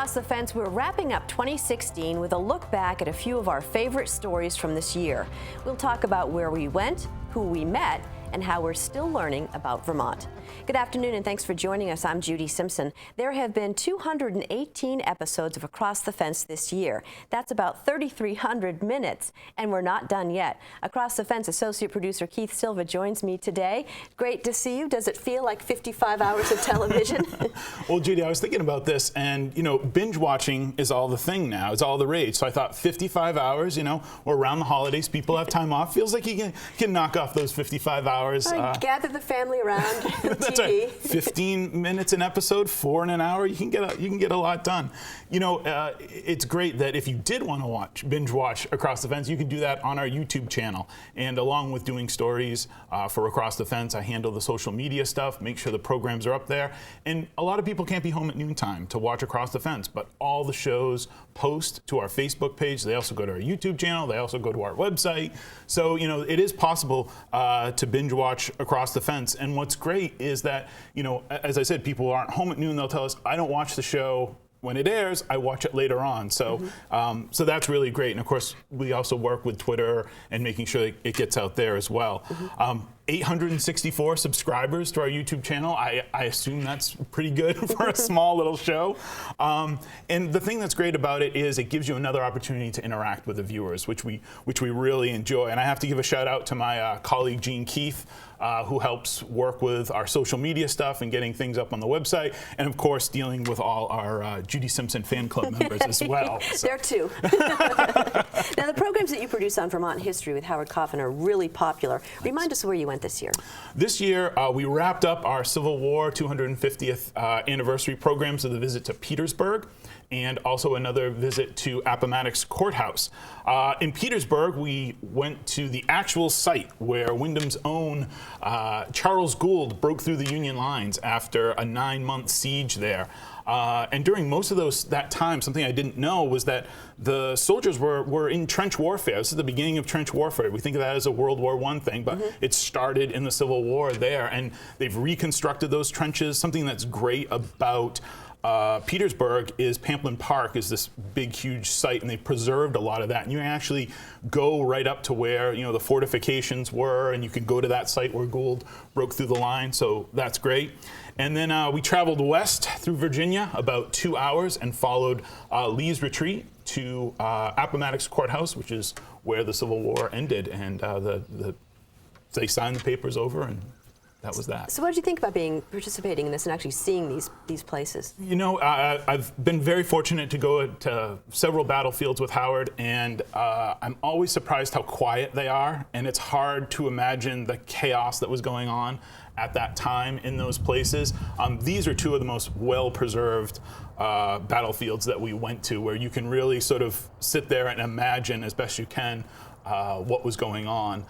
Across the Fence, we're wrapping up 2016 with a look back at a few of our favorite stories from this year. We'll talk about where we went, who we met, and how we're still learning about Vermont. Good afternoon, and thanks for joining us. I'm Judy Simpson. There have been 218 episodes of Across the Fence this year. That's about 3,300 minutes, and we're not done yet. Across the Fence associate producer Keith Silva joins me today. Great to see you. Does it feel like 55 hours of television? Well, Judy, I was thinking about this, and binge watching is all the thing now. It's all the rage. So I thought 55 hours, or around the holidays, people have time off. Feels like you can knock off those 55 hours. Gather the family around That's TV. right. 15 minutes an episode, 4 in an hour. You can get a lot done. It's great that if you did want to binge watch Across the Fence, you can do that on our YouTube channel. And along with doing stories for Across the Fence, I handle the social media stuff, make sure the programs are up there. And a lot of people can't be home at noontime to watch Across the Fence, but all the shows post to our Facebook page. They also go to our YouTube channel. They also go to our website. So, it is possible to binge watch Across the Fence. And what's great is that, as I said, people aren't home at noon. They'll tell us, I don't watch the show when it airs, I watch it later on. So, so that's really great. And of course, we also work with Twitter and making sure it gets out there as well. 864 subscribers to our YouTube channel. I assume that's pretty good for a small little show. And the thing that's great about it is it gives you another opportunity to interact with the viewers, which we really enjoy. And I have to give a shout out to my colleague Gene Keith, who helps work with our social media stuff and getting things up on the website, and of course dealing with all our Judy Simpson fan club members as well. So. There too. Now the programs that you produce on Vermont history with Howard Coffin are really popular. Thanks. Remind us where you went this year. This year we wrapped up our Civil War 250th anniversary programs with a visit to Petersburg, and also another visit to Appomattox Courthouse. In Petersburg, we went to the actual site where Wyndham's own Charles Gould broke through the Union lines after a 9-month siege there. And during most of that time, something I didn't know was that the soldiers were in trench warfare. This is the beginning of trench warfare. We think of that as a World War I thing, but it started in the Civil War there, and they've reconstructed those trenches. Something that's great about Petersburg is Pamplin Park is this big, huge site, and they've preserved a lot of that. And you can actually go right up to where the fortifications were, and you can go to that site where Gould broke through the line. So that's great. And then we traveled west through Virginia about 2 hours and followed Lee's retreat to Appomattox Courthouse, which is where the Civil War ended, and they signed the papers over, and that was that. So what did you think about participating in this and actually seeing these places? I've been very fortunate to go to several battlefields with Howard, and I'm always surprised how quiet they are, and it's hard to imagine the chaos that was going on at that time in those places. These are two of the most well-preserved battlefields that we went to, where you can really sort of sit there and imagine as best you can what was going on.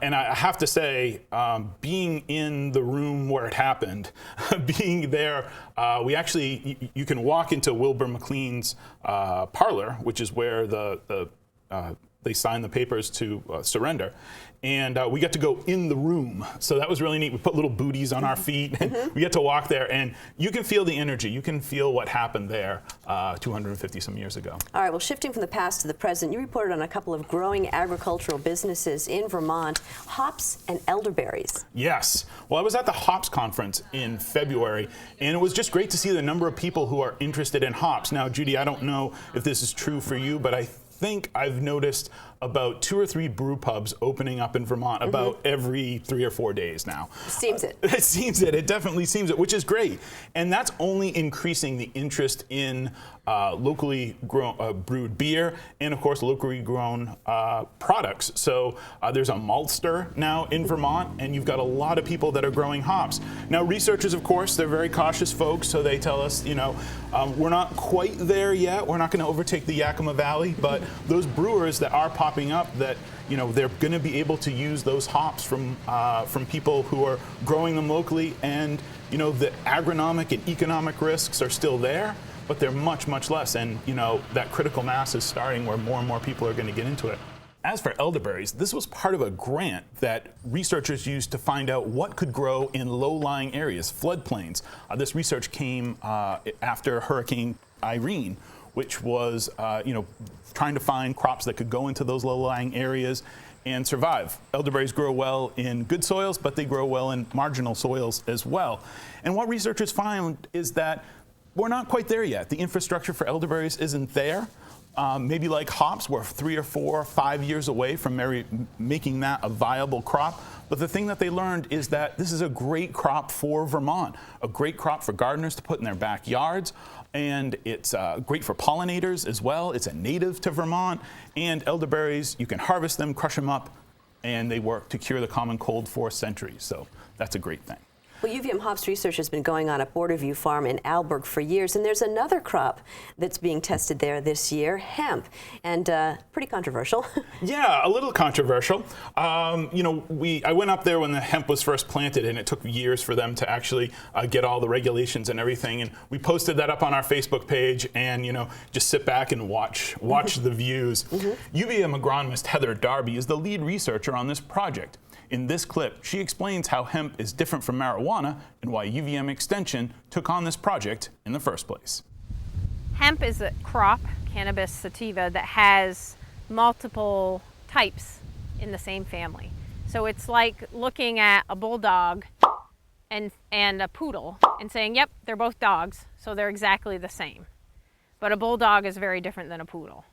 And I have to say, being in the room where it happened, being there, you can walk into Wilbur McLean's parlor, which is where they signed the papers to surrender. And we got to go in the room. So that was really neat. We put little booties on our feet, and we get to walk there. And you can feel the energy. You can feel what happened there 250 some years ago. All right, well, shifting from the past to the present, you reported on a couple of growing agricultural businesses in Vermont, hops and elderberries. Yes. Well, I was at the hops conference in February, and it was just great to see the number of people who are interested in hops. Now, Judy, I don't know if this is true for you, but I think I've noticed about 2 or 3 brew pubs opening up in Vermont about every 3 or 4 days now. Seems it. It seems it. It definitely seems it, which is great. And that's only increasing the interest in locally brewed beer and, of course, locally grown products. So there's a maltster now in Vermont, and you've got a lot of people that are growing hops. Now, researchers, of course, they're very cautious folks, so they tell us, we're not quite there yet. We're not going to overtake the Yakima Valley, but those brewers that are popping up, that they're going to be able to use those hops from people who are growing them locally, and the agronomic and economic risks are still there, but they're much, much less. And that critical mass is starting where more and more people are going to get into it. As for elderberries, this was part of a grant that researchers used to find out what could grow in low-lying areas, floodplains. This research came after Hurricane Irene, which was trying to find crops that could go into those low-lying areas and survive. Elderberries grow well in good soils, but they grow well in marginal soils as well. And what researchers found is that we're not quite there yet. The infrastructure for elderberries isn't there. Maybe like hops, we're 3 or 4 or 5 years away from making that a viable crop. But the thing that they learned is that this is a great crop for Vermont, a great crop for gardeners to put in their backyards. And it's great for pollinators as well. It's a native to Vermont. And elderberries, you can harvest them, crush them up, and they work to cure the common cold for centuries. So that's a great thing. Well, UVM hops research has been going on at Borderview Farm in Alberg for years, and there's another crop that's being tested there this year, hemp, and pretty controversial. Yeah, a little controversial. I went up there when the hemp was first planted, and it took years for them to actually get all the regulations and everything. And we posted that up on our Facebook page, and just sit back and watch the views. UVM agronomist Heather Darby is the lead researcher on this project. In this clip, she explains how hemp is different from marijuana and why UVM Extension took on this project in the first place. Hemp is a crop, cannabis sativa, that has multiple types in the same family. So it's like looking at a bulldog and a poodle and saying, yep, they're both dogs, so they're exactly the same. But a bulldog is very different than a poodle.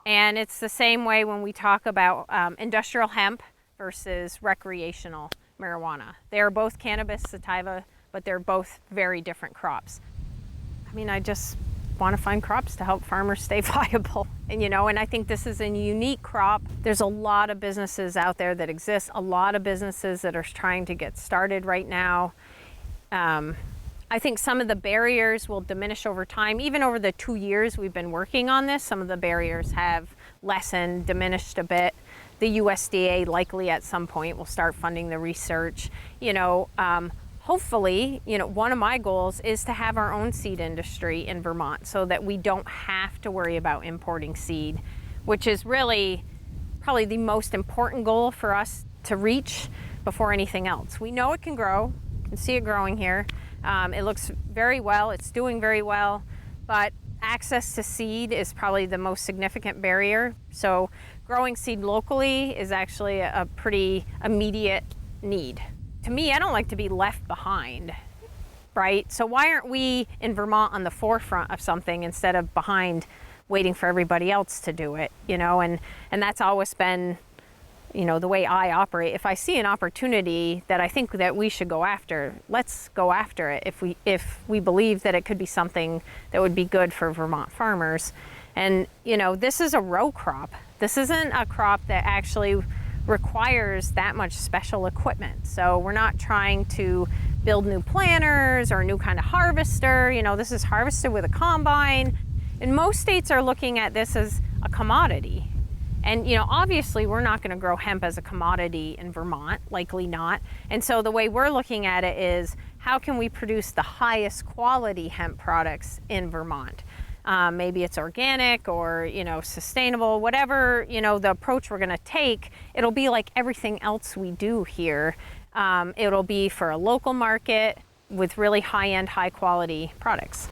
And it's the same way when we talk about industrial hemp versus recreational marijuana. They are both cannabis sativa, but they're both very different crops. I mean, I just want to find crops to help farmers stay viable. And I think this is a unique crop. There's a lot of businesses out there that exist, a lot of businesses that are trying to get started right now. I think some of the barriers will diminish over time. Even over the 2 years we've been working on this, some of the barriers have lessened, diminished a bit. The USDA likely at some point will start funding the research. Hopefully, one of my goals is to have our own seed industry in Vermont so that we don't have to worry about importing seed, which is really probably the most important goal for us to reach before anything else. We know it can grow. You can see it growing here. It looks very well. It's doing very well, but access to seed is probably the most significant barrier. So growing seed locally is actually a pretty immediate need. To me, I don't like to be left behind, right? So why aren't we in Vermont on the forefront of something instead of behind waiting for everybody else to do it, And that's always been, the way I operate. If I see an opportunity that I think that we should go after, let's go after it if we believe that it could be something that would be good for Vermont farmers. And, this is a row crop. This isn't a crop that actually requires that much special equipment. So we're not trying to build new planters or a new kind of harvester. This is harvested with a combine. And most states are looking at this as a commodity. And, obviously we're not going to grow hemp as a commodity in Vermont, likely not. And so the way we're looking at it is how can we produce the highest quality hemp products in Vermont? Maybe it's organic or, sustainable, whatever, the approach we're going to take, it'll be like everything else we do here. It'll be for a local market with really high-end, high-quality products.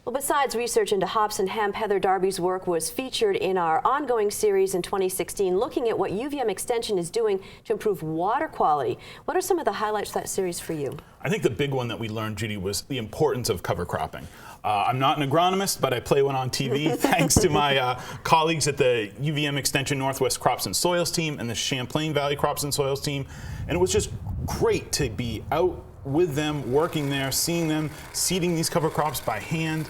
Well, besides research into hops and hemp, Heather Darby's work was featured in our ongoing series in 2016, looking at what UVM Extension is doing to improve water quality. What are some of the highlights of that series for you? I think the big one that we learned, Judy, was the importance of cover cropping. I'm not an agronomist, but I play one on TV thanks to my colleagues at the UVM Extension Northwest Crops and Soils team and the Champlain Valley Crops and Soils team. And it was just great to be out with them, working there, seeing them seeding these cover crops by hand,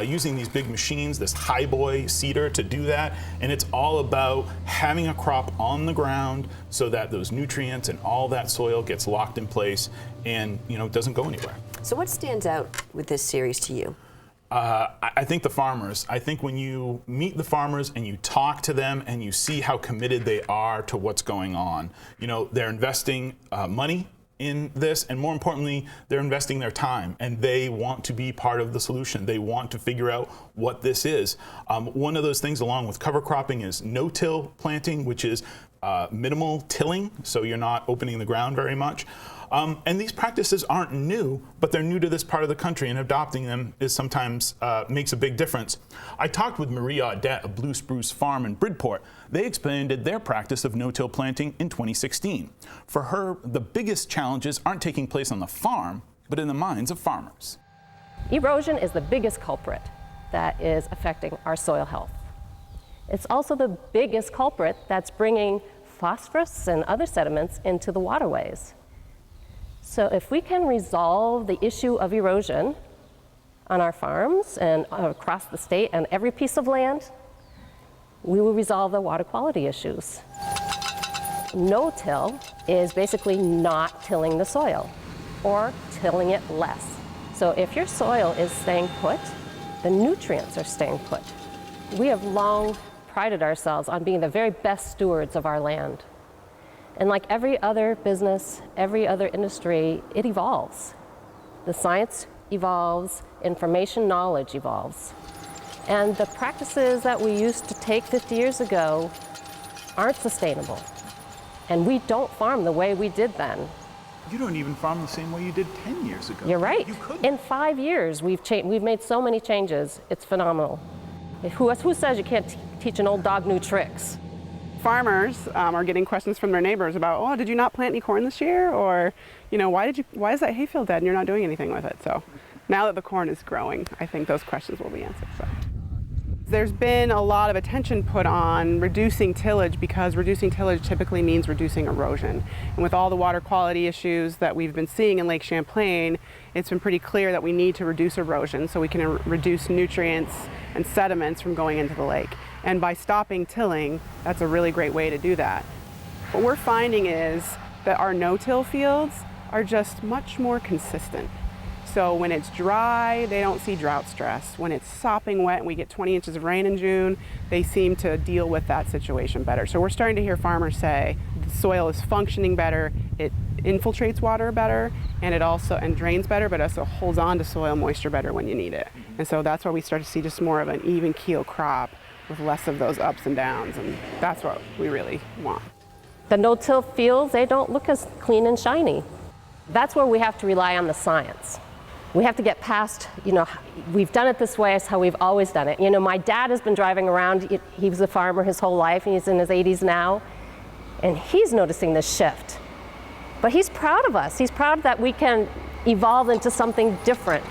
using these big machines, this highboy seeder to do that. And it's all about having a crop on the ground so that those nutrients and all that soil gets locked in place and doesn't go anywhere. So what stands out with this series to you? I think the farmers. I think when you meet the farmers and you talk to them and you see how committed they are to what's going on, they're investing money in this, and more importantly, they're investing their time, and they want to be part of the solution. They want to figure out what this is. One of those things, along with cover cropping, is no-till planting, which is minimal tilling, so you're not opening the ground very much. And these practices aren't new, but they're new to this part of the country, and adopting them is sometimes makes a big difference. I talked with Maria Audette of Blue Spruce Farm in Bridport. They expanded their practice of no-till planting in 2016. For her, the biggest challenges aren't taking place on the farm, but in the minds of farmers. Erosion is the biggest culprit that is affecting our soil health. It's also the biggest culprit that's bringing phosphorus and other sediments into the waterways. So if we can resolve the issue of erosion on our farms and across the state and every piece of land, we will resolve the water quality issues. No-till is basically not tilling the soil or tilling it less. So if your soil is staying put, the nutrients are staying put. We have long prided ourselves on being the very best stewards of our land. And like every other business, every other industry, it evolves. The science evolves, information knowledge evolves. And the practices that we used to take 50 years ago aren't sustainable. And we don't farm the way we did then. You don't even farm the same way you did 10 years ago. You're right. You couldn't. In 5 years, we've made so many changes. It's phenomenal. Who says you can't teach an old dog new tricks? Farmers are getting questions from their neighbors about, oh, did you not plant any corn this year? Or, you know, why is that hayfield dead and you're not doing anything with it? So now that the corn is growing, I think those questions will be answered. So. There's been a lot of attention put on reducing tillage because reducing tillage typically means reducing erosion. And with all the water quality issues that we've been seeing in Lake Champlain, it's been pretty clear that we need to reduce erosion so we can reduce nutrients and sediments from going into the lake. And by stopping tilling, that's a really great way to do that. What we're finding is that our no-till fields are just much more consistent. So when it's dry, they don't see drought stress. When it's sopping wet and we get 20 inches of rain in June, they seem to deal with that situation better. So we're starting to hear farmers say the soil is functioning better, it infiltrates water better, and it also drains better, but also holds on to soil moisture better when you need it. And so that's why we start to see just more of an even keel crop with less of those ups and downs, and that's what we really want. The no-till fields, they don't look as clean and shiny. That's where we have to rely on the science. We have to get past, you know, we've done it this way, it's how we've always done it. You know, my dad has been driving around, he was a farmer his whole life, and he's in his 80s now, and he's noticing this shift. But he's proud of us. He's proud that we can evolve into something different.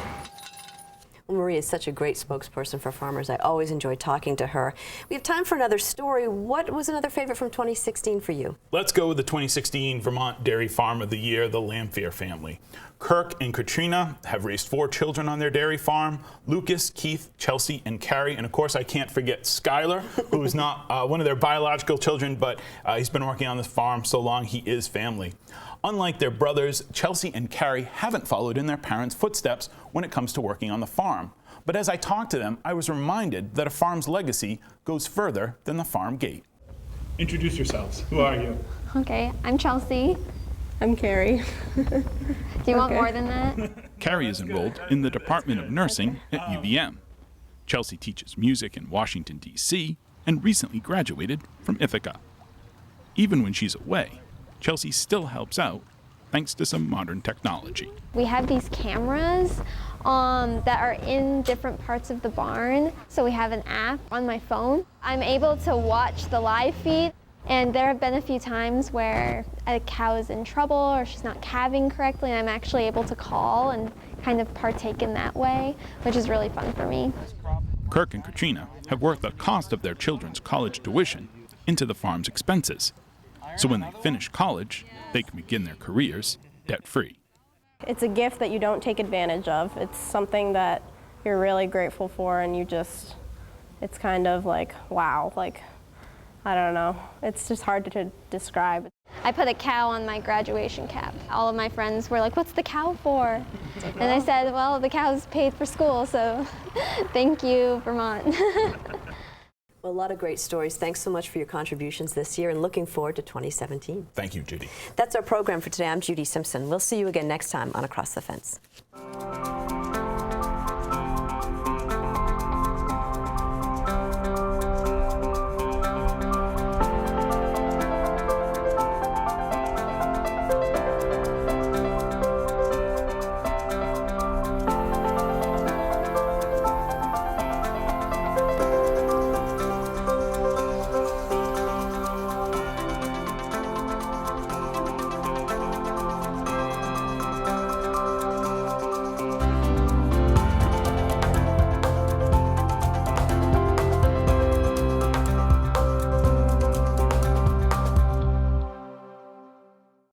Well, Maria is such a great spokesperson for farmers. I always enjoy talking to her. We have time for another story. What was another favorite from 2016 for you? Let's go with the 2016 Vermont Dairy Farm of the Year, the Lamphere family. Kirk and Katrina have raised 4 children on their dairy farm: Lucas, Keith, Chelsea, and Carrie. And of course, I can't forget Skylar, who is not one of their biological children, but he's been working on this farm so long he is family. Unlike their brothers, Chelsea and Carrie haven't followed in their parents' footsteps when it comes to working on the farm. But as I talked to them, I was reminded that a farm's legacy goes further than the farm gate. Introduce yourselves. Who are you? Okay, I'm Chelsea. I'm Carrie. Do you want more than that? Carrie is enrolled in the Department of Nursing at UVM. Chelsea teaches music in Washington, D.C., and recently graduated from Ithaca. Even when she's away, Chelsea still helps out thanks to some modern technology. We have these cameras that are in different parts of the barn. So we have an app on my phone. I'm able to watch the live feed, and there have been a few times where a cow is in trouble or she's not calving correctly, and I'm actually able to call and kind of partake in that way, which is really fun for me. Kirk and Katrina have worked the cost of their children's college tuition into the farm's expenses. So when they finish college, they can begin their careers debt-free. It's a gift that you don't take advantage of. It's something that you're really grateful for, and it's kind of like, wow, like, I don't know. It's just hard to describe. I put a cow on my graduation cap. All of my friends were like, what's the cow for? And I said, well, the cow's paid for school, so thank you, Vermont. Well, a lot of great stories. Thanks so much for your contributions this year, and looking forward to 2017. Thank you, Judy. That's our program for today. I'm Judy Simpson. We'll see you again next time on Across the Fence.